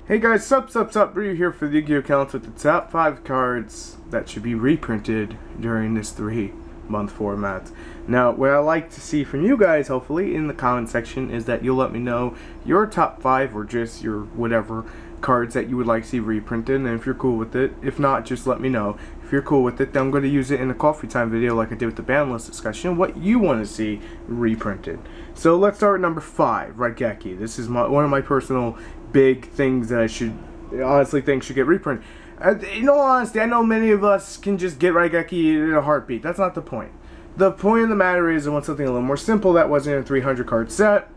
Hey guys, sup, Ryu here for the Yu-Gi-Oh! Council with the top 5 cards that should be reprinted during this 3-month format. Now, what I like to see from you guys, hopefully, in the comment section is that you'll let me know your top 5 or just your whatever cards that you would like to see reprinted, and if you're cool with it. If not, just let me know. If you're cool with it, then I'm going to use it in a coffee time video like I did with the ban list discussion, what you want to see reprinted. So let's start with number 5, RAIGEKI. This is one of my personal big things that I should honestly think should get reprinted. In all honesty, I know many of us can just get RAIGEKI in a heartbeat. That's not the point. The point of the matter is I want something a little more simple that wasn't in a 300 card set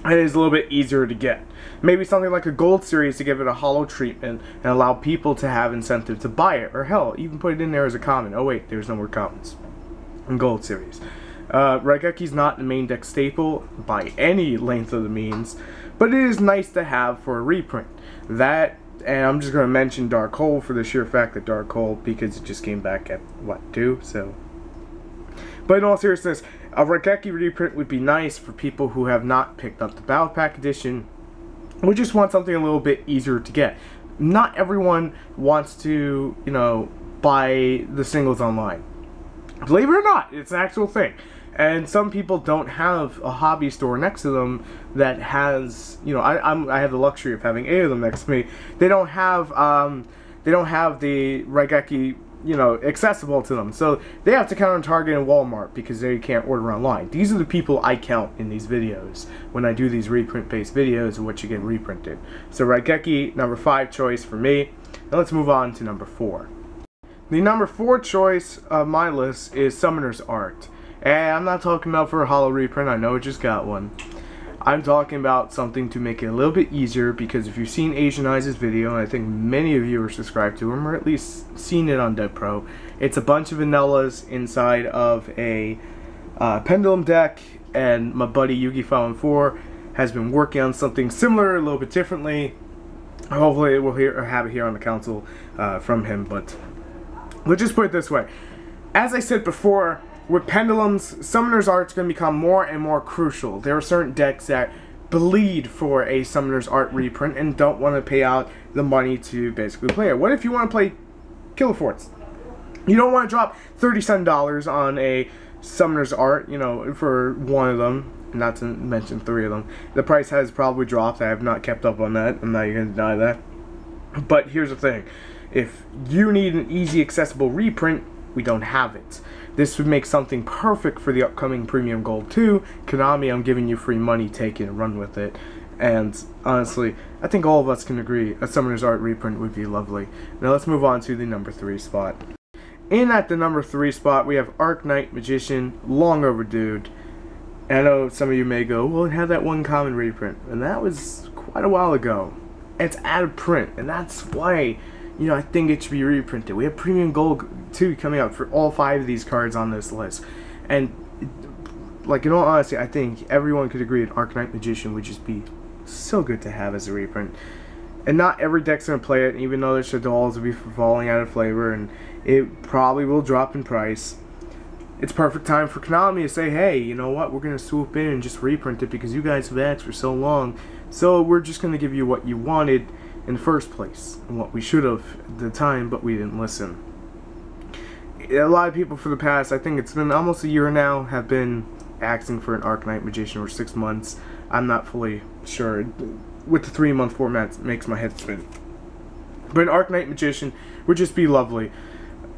and is a little bit easier to get. Maybe something like a gold series to give it a hollow treatment and allow people to have incentive to buy it, or hell, even put it in there as a common. Oh wait, there's no more commons in gold series. RAIGEKI's not the main deck staple by any length of the means, but it is nice to have for a reprint. That, and I'm just going to mention Dark Hole for the sheer fact that Dark Hole, because it just came back at, what, 2? So, but in all seriousness, a RAIGEKI reprint would be nice for people who have not picked up the Battle Pack edition. We just want something a little bit easier to get. Not everyone wants to, you know, buy the singles online. Believe it or not, it's an actual thing. And some people don't have a hobby store next to them that has, you know, I have the luxury of having 8 of them next to me. They don't have the RAIGEKI, you know, accessible to them. So they have to count on Target and Walmart because they can't order online. These are the people I count in these videos when I do these reprint-based videos of what you get reprinted. So RAIGEKI, number 5 choice for me. Now let's move on to number 4. The number 4 choice of my list is Summoner's Art. And I'm not talking about for a hollow reprint, I know it just got one. I'm talking about something to make it a little bit easier, because if you've seen Asian Eyes' video, and I think many of you are subscribed to him, or at least seen it on Dead Pro, it's a bunch of vanillas inside of a pendulum deck, and my buddy Yugi4 has been working on something similar, a little bit differently. Hopefully we'll have it here on the council from him, but let's just put it this way. As I said before, with pendulums, Summoner's Art's going to become more and more crucial. There are certain decks that bleed for a Summoner's Art reprint and don't want to pay out the money to basically play it. What if you want to play Killer Forts? You don't want to drop $37 on a Summoner's Art, you know, for one of them, not to mention 3 of them. The price has probably dropped. I have not kept up on that. I'm not even going to deny that. But here's the thing. If you need an easy, accessible reprint, we don't have it. This would make something perfect for the upcoming Premium Gold 2. Konami, I'm giving you free money, take it and run with it. And honestly, I think all of us can agree a Summoner's Art reprint would be lovely. Now let's move on to the number 3 spot. In at the number 3 spot, we have ARCANITE Magician, long overdue. And I know some of you may go, well, it had that one common reprint, and that was quite a while ago. It's out of print, and that's why, you know, I think it should be reprinted. We have Premium Gold 2 coming out for all 5 of these cards on this list. And, like, in all honesty, I think everyone could agree that ARCANITE Magician would just be so good to have as a reprint. And not every deck's going to play it, even though their Shaddolls will be falling out of flavor, and it probably will drop in price. It's perfect time for Konami to say, hey, you know what, we're going to swoop in and just reprint it because you guys have asked for so long. So we're just going to give you what you wanted in the first place, and what we should have at the time, but we didn't listen. A lot of people for the past, I think it's been almost a year now, have been asking for an ARCANITE Magician for 6 months. I'm not fully sure. With the 3-month format, it makes my head spin. But an ARCANITE Magician would just be lovely.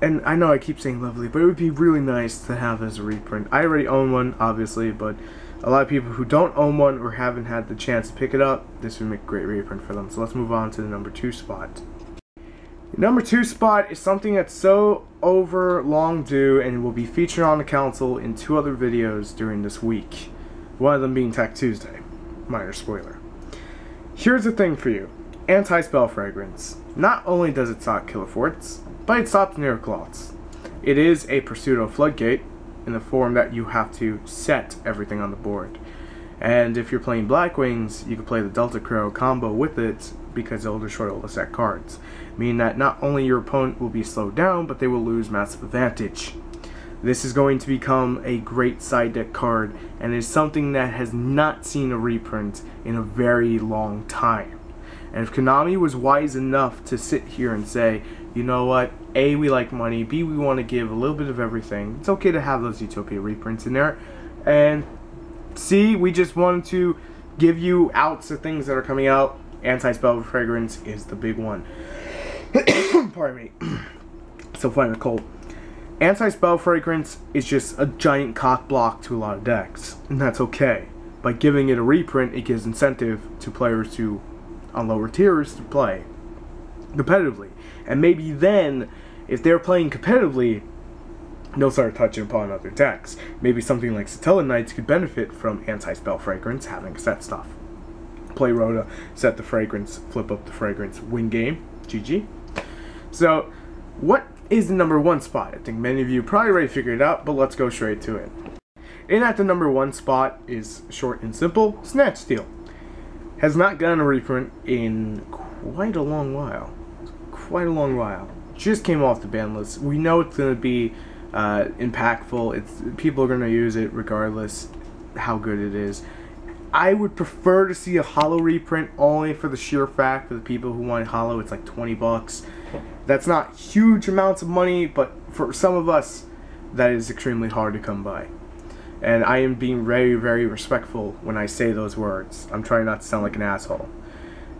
And I know I keep saying lovely, but it would be really nice to have as a reprint. I already own one, obviously, but a lot of people who don't own one or haven't had the chance to pick it up, this would make a great reprint for them. So let's move on to the number 2 spot. The number 2 spot is something that's so long due and will be featured on the council in 2 other videos during this week. One of them being Tech Tuesday. Minor spoiler. Here's the thing for you. Anti-Spell Fragrance. Not only does it stop Killer Forts, but it stops Nearcloths. It is a Pursuit Floodgate, in the form that you have to set everything on the board. And if you're playing Black Wings, you can play the Delta Crow combo with it because it'll destroy all the set cards. Meaning that not only your opponent will be slowed down, but they will lose massive advantage. This is going to become a great side deck card, and is something that has not seen a reprint in a very long time. And if Konami was wise enough to sit here and say, you know what, A, we like money, B, we want to give a little bit of everything, it's okay to have those Utopia reprints in there, and C, we just wanted to give you outs of things that are coming out, Anti-Spell Fragrance is the big one. Pardon me. So find a cold. Anti-Spell Fragrance is just a giant cock block to a lot of decks, and that's okay. By giving it a reprint, it gives incentive to players to, on lower tiers, to play competitively. And maybe then, if they're playing competitively, they'll start touching upon other decks. Maybe something like Satella Knights could benefit from Anti-Spell Fragrance, having set stuff. Play Rhoda, set the fragrance, flip up the fragrance, win game, GG. So, what is the number 1 spot? I think many of you probably already figured it out, but let's go straight to it. In at the number 1 spot is short and simple, Snatch Steal. Has not gotten a reprint in quite a long while. Just came off the ban list. We know it's going to be impactful. People are going to use it regardless how good it is. I would prefer to see a holo reprint only for the sheer fact that the people who want holo, it's like 20 bucks. That's not huge amounts of money, but for some of us, that is extremely hard to come by. And I am being very, very respectful when I say those words. I'm trying not to sound like an asshole.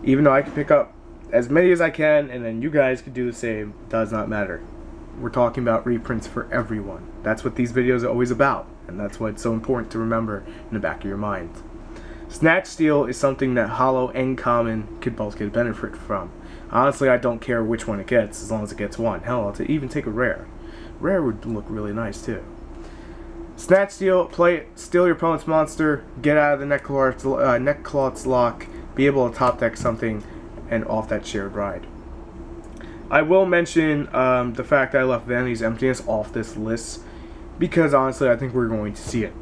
Even though I can pick up as many as I can, and then you guys could do the same, does not matter. We're talking about reprints for everyone. That's what these videos are always about, and that's why it's so important to remember in the back of your mind. Snatch Steal is something that holo and common could both get a benefit from. Honestly, I don't care which one it gets, as long as it gets one. Hell, I'll even take a rare. Rare would look really nice, too. Snatch Steal, play it, steal your opponent's monster, get out of the Neckcloth's lock, be able to top deck something, and off that shared ride. I will mention the fact that I left Vanity's Emptiness off this list, because honestly, I think we're going to see it.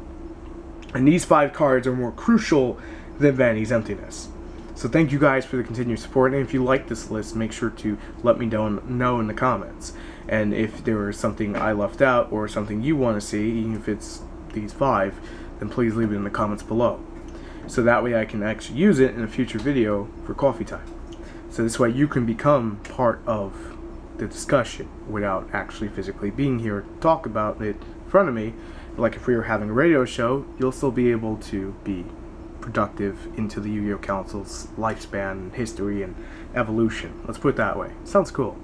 And these 5 cards are more crucial than Vanity's Emptiness. So thank you guys for the continued support, and if you like this list, make sure to let me know in the comments. And if there was something I left out, or something you want to see, even if it's these 5, then please leave it in the comments below. So that way I can actually use it in a future video for coffee time. So this way you can become part of the discussion without actually physically being here to talk about it in front of me. Like if we were having a radio show, you'll still be able to be productive into the Yu-Gi-Oh! Council's lifespan, history, and evolution. Let's put it that way. Sounds cool.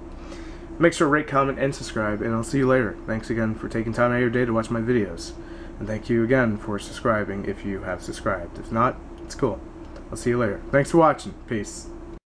Make sure to rate, comment, and subscribe, and I'll see you later. Thanks again for taking time out of your day to watch my videos. And thank you again for subscribing if you have subscribed. If not, it's cool. I'll see you later. Thanks for watching. Peace.